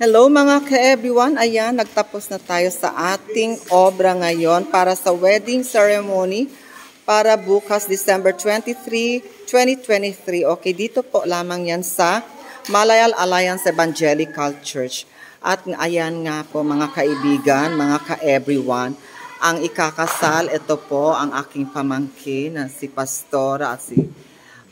Hello mga ka-everyone, ayan, nagtapos na tayo sa ating obra ngayon para sa wedding ceremony para bukas December 23, 2023. Okay, dito po lamang yan sa Malayal Alliance Evangelical Church. At ayan nga po mga kaibigan, mga ka-everyone, ang ikakasal, ito po ang aking pamangkin na si Pastora at si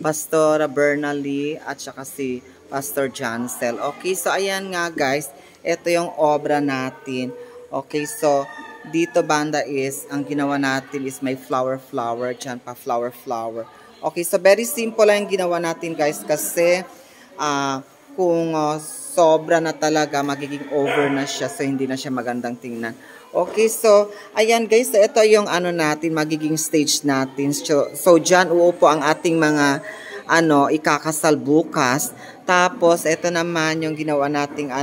Pastora Bernally at saka si Pastor Jancel. Okay, so ayan nga guys, ito yung obra natin. Okay, so dito banda is, ang ginawa natin is may flower, dyan pa flower. Okay, so very simple lang yung ginawa natin guys kasi kung sobra na talaga, magiging over na siya, so hindi na siya magandang tingnan. Okay, so ayan guys, so ito yung ano natin, magiging stage natin. So dyan uupo ang ating mga ikakasal bukas. Tapos, ito naman yung ginawa nating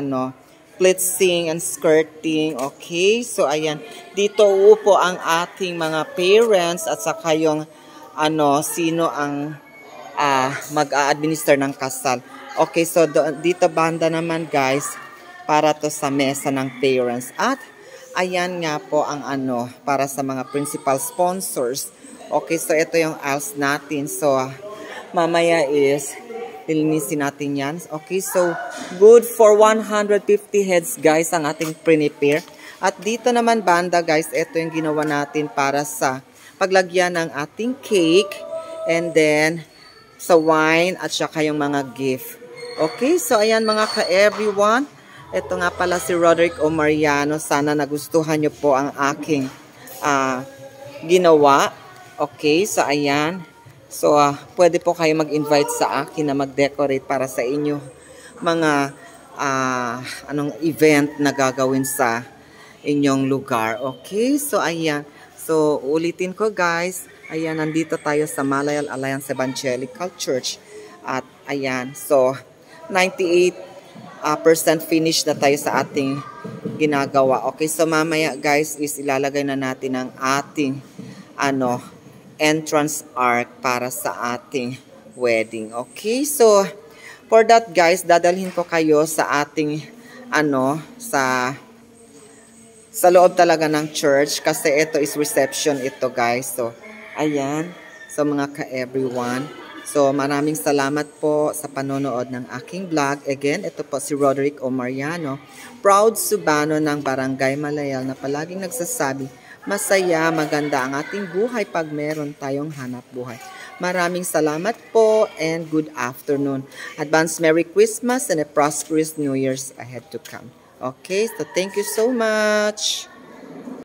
pleating and skirting. Okay? So, ayan. Dito uupo ang ating mga parents at saka yung sino ang mag-a-administer ng kasal. Okay, so dito banda naman guys, para to sa mesa ng parents. At, ayan nga po ang para sa mga principal sponsors. Okay, so ito yung aisles natin. So, mamaya is lilinisin natin yan. Okay, so good for 150 heads guys ang ating prepare. At dito naman banda guys, ito yung ginawa natin para sa paglagyan ng ating cake and then sa wine at saka yung mga gift. Okay, so ayan mga ka-everyone. Ito nga pala si Roderick Omariano. Sana nagustuhan nyo po ang aking ginawa. Okay, so ayan. So, pwede po kayo mag-invite sa akin na mag-decorate para sa inyo mga event na gagawin sa inyong lugar. Okay? So, ayan. So, ulitin ko guys. Ayan, nandito tayo sa Malayal Alliance Evangelical Church. At, ayan. So, 98% finish na tayo sa ating ginagawa. Okay? So, mamaya guys is ilalagay na natin ang ating entrance arc para sa ating wedding. Okay, so for that guys, dadalhin ko kayo sa ating sa loob talaga ng church kasi ito is reception ito guys. So ayan, so mga ka-everyone, so maraming salamat po sa panonood ng aking vlog. Again, ito po si Roderick Omariano, proud Subano ng Barangay Malayal na palaging nagsasabi, masaya, maganda ang ating buhay pag meron tayong hanap buhay. Maraming salamat po and good afternoon. Advance Merry Christmas and a prosperous New Year's ahead to come. Okay, so thank you so much.